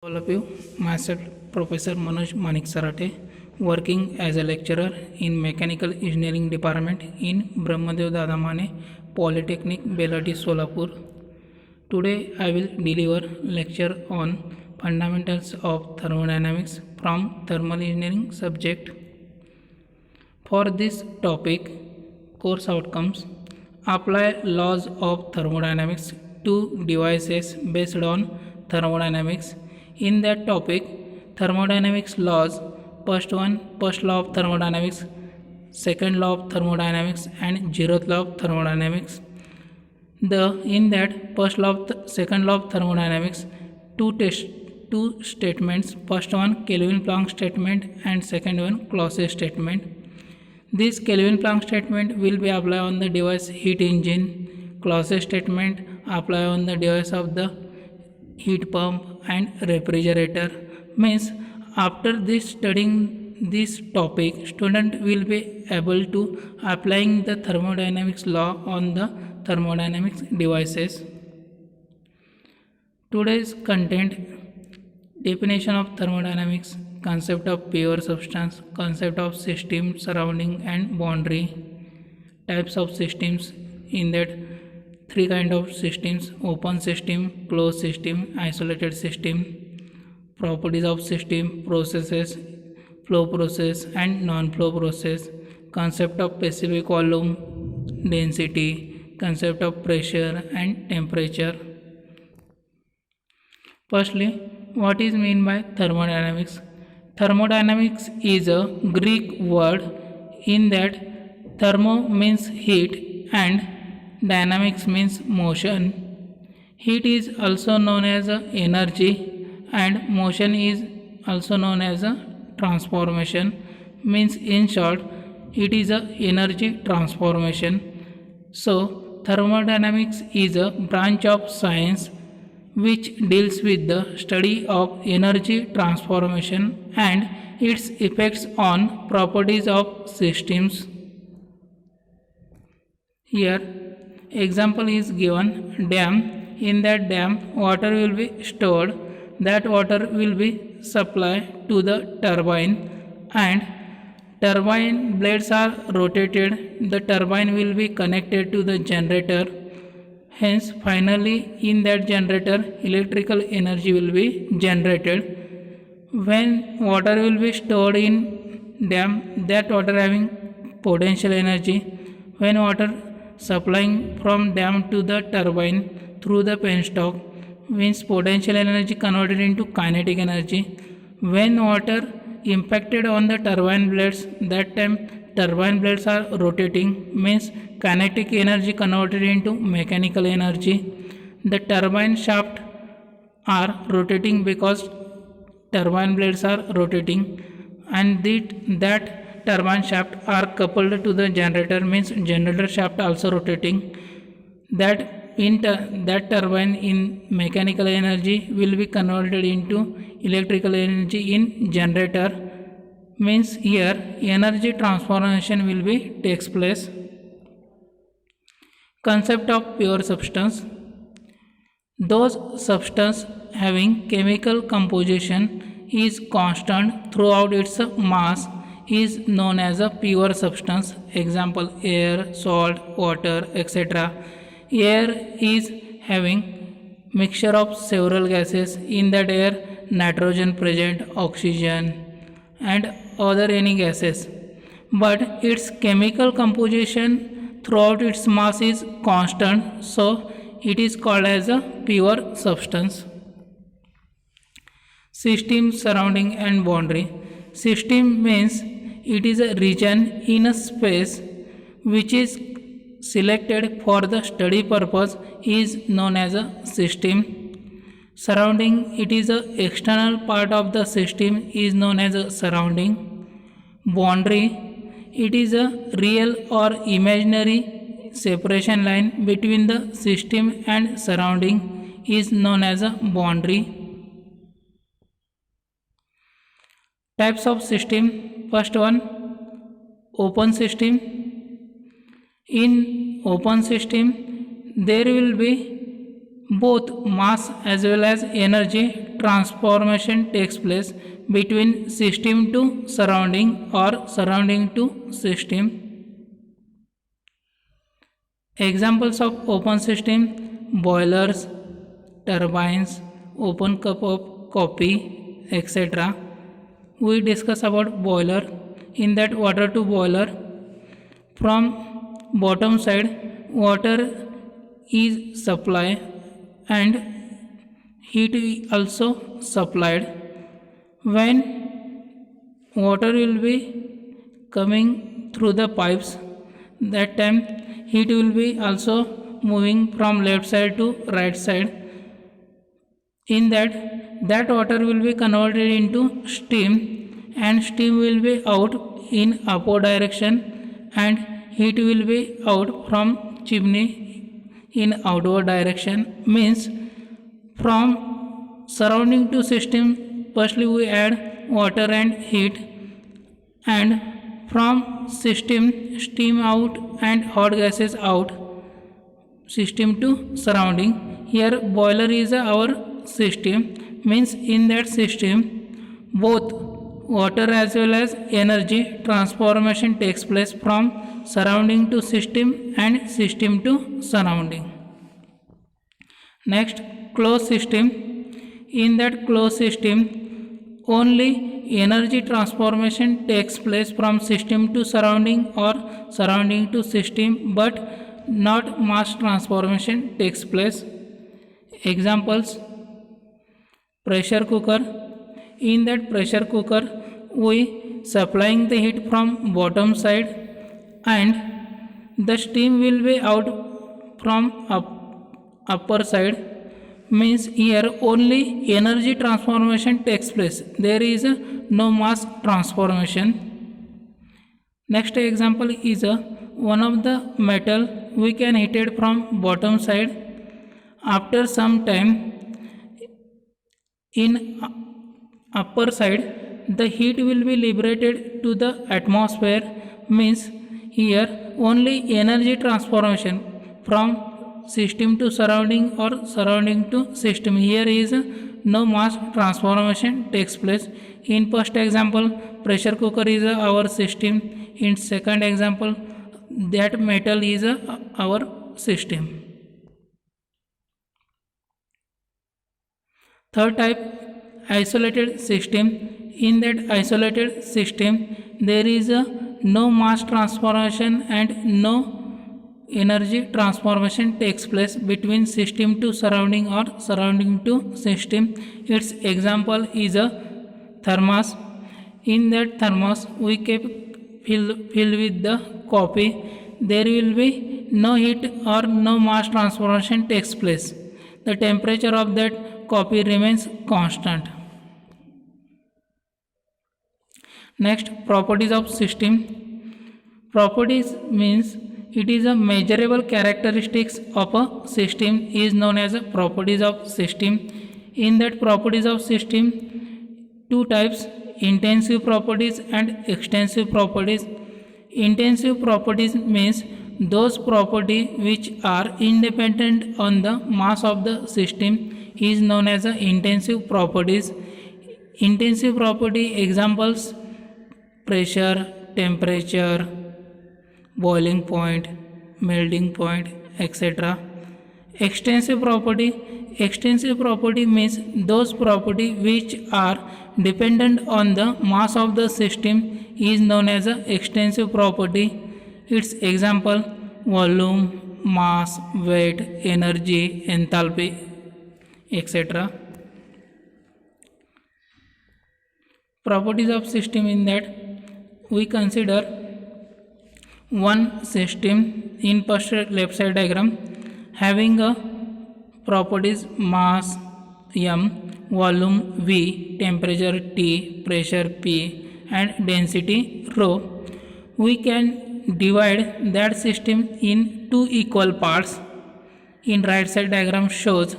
All of you, myself Professor Manoj Manik Sarate, working as a lecturer in Mechanical Engineering Department in Brahmadev Dadamane Polytechnic, Belati, Solapur. Today I will deliver lecture on fundamentals of thermodynamics from thermal engineering subject. For this topic, course outcomes: apply laws of thermodynamics to devices based on thermodynamics. In that topic, thermodynamics laws: first law of thermodynamics, second law of thermodynamics, and zeroth law of thermodynamics. In that second law of thermodynamics, two statements. First one Kelvin-Planck statement and second one Clausius statement. This Kelvin-Planck statement will be applied on the device heat engine. Clausius statement apply on the device of the heat pump and refrigerator. Means after this studying this topic, student will be able to applying the thermodynamics law on the thermodynamics devices. Today's content: definition of thermodynamics, concept of pure substance, concept of system, surrounding and boundary, types of systems. In that, three kind of systems: open system, closed system, isolated system. Properties of system: processes, flow process and non-flow process. Concept of specific volume, density, concept of pressure and temperature. Firstly, what is meant by thermodynamics? Thermodynamics is a Greek word. In that, thermo means heat and dynamics means motion. Heat is also known as energy and motion is also known as transformation. Means in short, it is a energy transformation. So thermodynamics is a branch of science which deals with the study of energy transformation and its effects on properties of systems. Here example is given: dam. In that dam, water will be stored. That water will be supplied to the turbine and turbine blades are rotated. The turbine will be connected to the generator. Hence, finally, in that generator, electrical energy will be generated. When water will be stored in dam, that water having potential energy. When water supplying from dam to the turbine through the penstock, means potential energy converted into kinetic energy. When water impacted on the turbine blades, that time turbine blades are rotating, means kinetic energy converted into mechanical energy. The turbine shaft are rotating because turbine blades are rotating, and that turbine shaft are coupled to the generator, means generator shaft also rotating. That turbine in mechanical energy will be converted into electrical energy in generator. Means here energy transformation will be takes place. Concept of pure substance: those substance having chemical composition is constant throughout its mass is known as a pure substance. Example: air, salt, water, etc. Air is having mixture of several gases. In that air, nitrogen present, oxygen and other any gases, but its chemical composition throughout its mass is constant, so it is called as a pure substance. System, surrounding and boundary. System means it is a region in a space which is selected for the study purpose is known as a system. Surrounding, it is a external part of the system is known as a surrounding. Boundary, it is a real or imaginary separation line between the system and surrounding is known as a boundary. Types of system: first one, open system. In open system, there will be both mass as well as energy transformation takes place between system to surrounding or surrounding to system. Examples of open system: boilers, turbines, open cup of coffee, etc. We discuss about boiler. In that, water to boiler, from bottom side water is supplied and heat is also supplied. When water will be coming through the pipes, that time heat will be also moving from left side to right side. In that water will be converted into steam, and steam will be out in upward direction, and heat will be out from chimney in outward direction. Means from surrounding to system, firstly we add water and heat, and from system steam out and hot gases out, system to surrounding. Here boiler is our system, means in that system both water as well as energy transformation takes place from surrounding to system and system to surrounding. Next, closed system. In that closed system, only energy transformation takes place from system to surrounding or surrounding to system, but not mass transformation takes place. Examples: pressure cooker. In that pressure cooker, we supplying the heat from bottom side, and the steam will be out from upper side. Means here only energy transformation takes place, there is no mass transformation. Next example is one of the metal we can heat it from bottom side. After some time, in upper side the heat will be liberated to the atmosphere. Means here only energy transformation from system to surrounding or surrounding to system, here is no mass transformation takes place. In first example, pressure cooker is our system. In second example, that metal is our system. Third type, isolated system. In that isolated system, there is no mass transformation and no energy transformation takes place between system to surrounding or surrounding to system. Its example is a thermos. In that thermos, we keep filled with the coffee. There will be no heat or no mass transformation takes place. The temperature of that coffee remains constant. Next, properties of system. Properties means it is a measurable characteristics of a system is known as a properties of system. In that properties of system, two types: intensive properties and extensive properties. Intensive properties means those properties which are independent on the mass of the system is known as a intensive properties. Intensive property examples: pressure, temperature, boiling point, melting point, etc. Extensive property means those property which are dependent on the mass of the system is known as a extensive property. Its example: volume, mass, weight, energy, enthalpy, etc. Properties of system, in that we consider one system in first left side diagram having a properties mass m, volume v, temperature T, pressure P, and density rho. We can divide that system in two equal parts. In right side diagram shows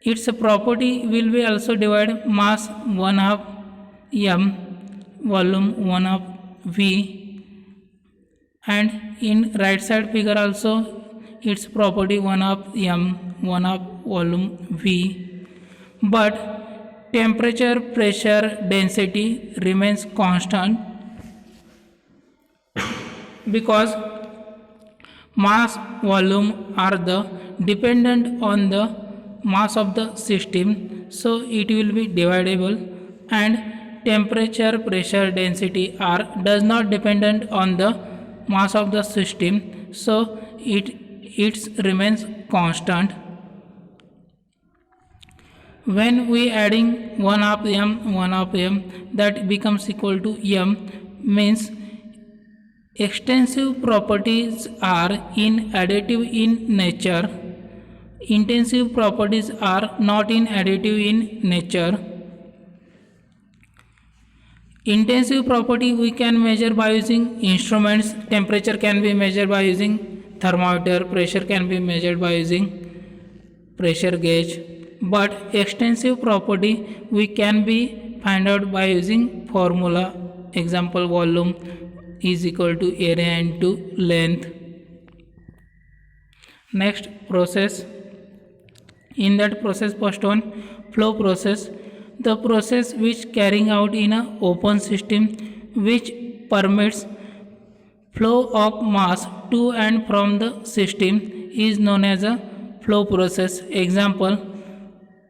its property will be also divide mass 1/2 m, volume 1/2 v, and in right side figure also its property 1/2 m, 1/2 volume v. but temperature, pressure, density remains constant because mass, volume are the dependent on the mass of the system, so it will be divisible, and temperature, pressure, density are does not dependent on the mass of the system, so it remains constant. When we adding 1 half m, that becomes equal to m, means extensive properties are additive in nature. Intensive properties are not additive in nature. Intensive property we can measure by using instruments. Temperature can be measured by using thermometer. Pressure can be measured by using pressure gauge. But extensive property we can be find out by using formula. Example, volume is equal to area into length. Next, process. In that process, first one, flow process. The process which carrying out in a open system which permits flow of mass to and from the system is known as a flow process. Example,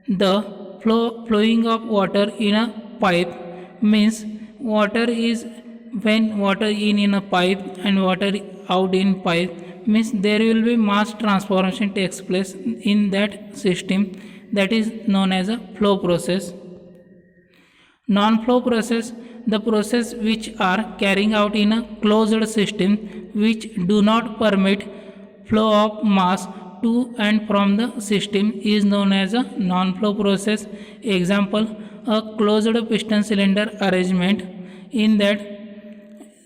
the flowing of water in a pipe means water is when water in a pipe and water out in pipe, means there will be mass transformation takes place in that system, that is known as a flow process. Non-flow process, the process which are carrying out in a closed system which do not permit flow of mass to and from the system is known as a non-flow process. Example, a closed piston cylinder arrangement, in that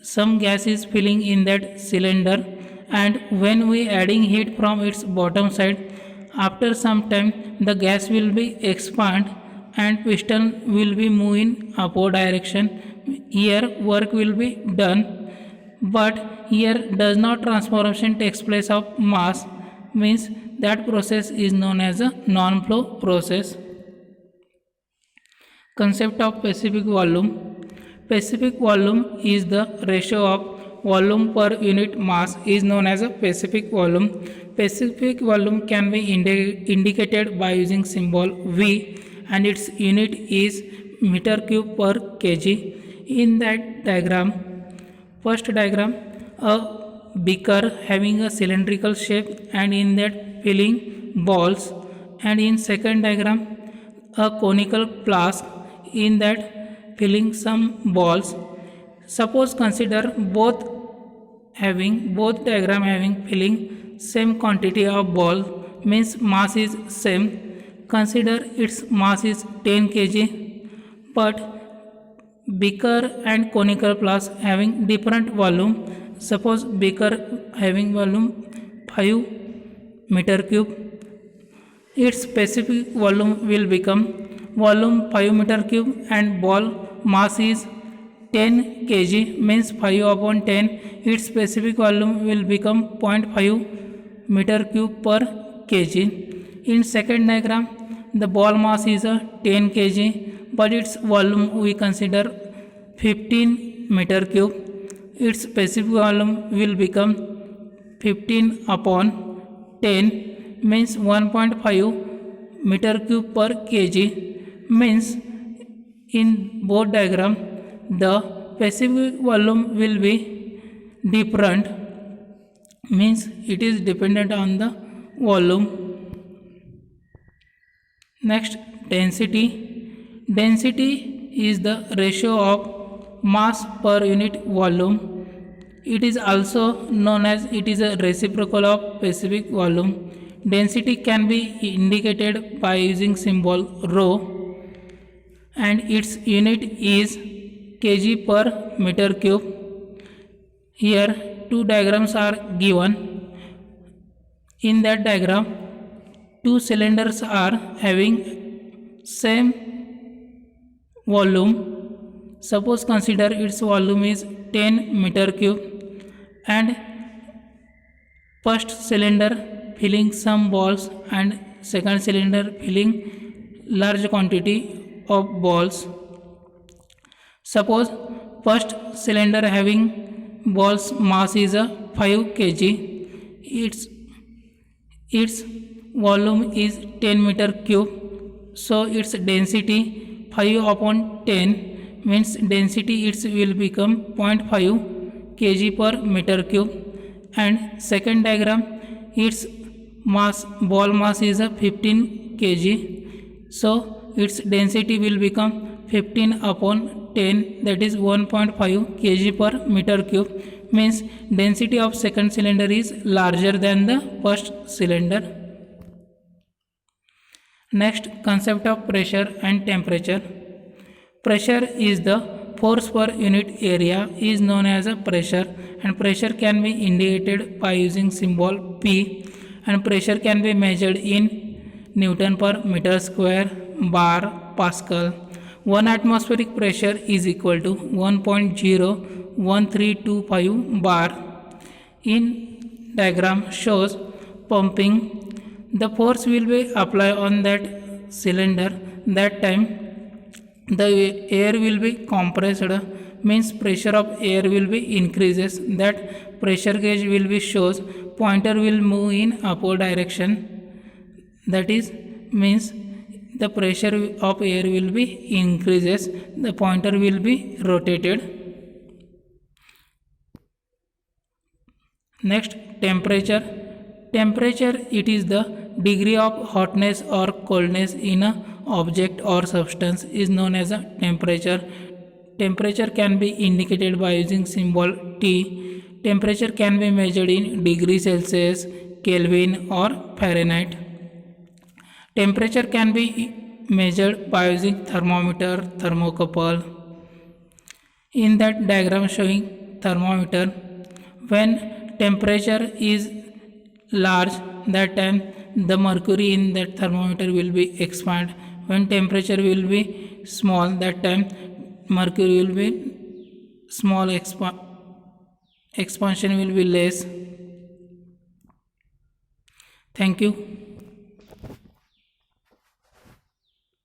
some gas is filling in that cylinder, and when we adding heat from its bottom side, after some time the gas will be expand and piston will be move in upward direction. Here work will be done, but here does not transformation takes place of mass, means that process is known as a non-flow process. Concept of specific volume. Specific volume is the ratio of volume per unit mass is known as a specific volume. Specific volume can be indicated by using symbol V, and its unit is meter cube per kg. In that diagram, first diagram, a beaker having a cylindrical shape and in that filling balls, and in second diagram a conical flask, in that filling some balls. Suppose consider both diagram having filling same quantity of ball, means mass is same. Consider its mass is 10 kg, but beaker and conical flask having different volume. Suppose beaker having volume 5 meter cube, its specific volume will become volume 5 meter cube and ball mass is 10 kg, means 5 upon 10, its specific volume will become 0.5 meter cube per kg. In second diagram, the ball mass is a 10 kg, but its volume we consider 15 meter cube. Its specific volume will become 15 upon 10, means 1.5 meter cube per kg, means in both diagram the specific volume will be different, means it is dependent on the volume. Next, density. Density is the ratio of mass per unit volume. It is also known as it is a reciprocal of specific volume. Density can be indicated by using symbol rho, and its unit is kg per meter cube. Here two diagrams are given. In that diagram, two cylinders are having same volume. Suppose consider its volume is 10 meter cube, and first cylinder filling some balls and second cylinder filling large quantity of balls. Suppose first cylinder having ball's mass is a 5 kg. Its volume is 10 meter cube. So its density 5 upon 10 means density its will become 0.5 kg per meter cube. And second diagram, its mass, ball mass is a 15 kg. So its density will become 15 upon 10, that is 1.5 kg per meter cube, means density of second cylinder is larger than the first cylinder. Next, concept of pressure and temperature. Pressure is the force per unit area is known as a pressure, and pressure can be indicated by using symbol P, and pressure can be measured in Newton per meter square, bar, Pascal. 1 atmospheric pressure is equal to 1.01325 bar. In diagram shows pumping, the force will be applied on that cylinder. That time the air will be compressed, means pressure of air will be increases. That pressure gauge will be shows pointer will move in upward direction. That is means the pressure of air will be increases, the pointer will be rotated. Next, temperature. Temperature, it is the degree of hotness or coldness in a object or substance is known as a temperature. Temperature can be indicated by using symbol T. Temperature can be measured in degree Celsius, Kelvin or Fahrenheit. Temperature can be measured by using thermometer, thermocouple. In that diagram showing thermometer, when temperature is large, that time the mercury in that thermometer will be expand. When temperature will be small, that time mercury will be small, expansion will be less. Thank you.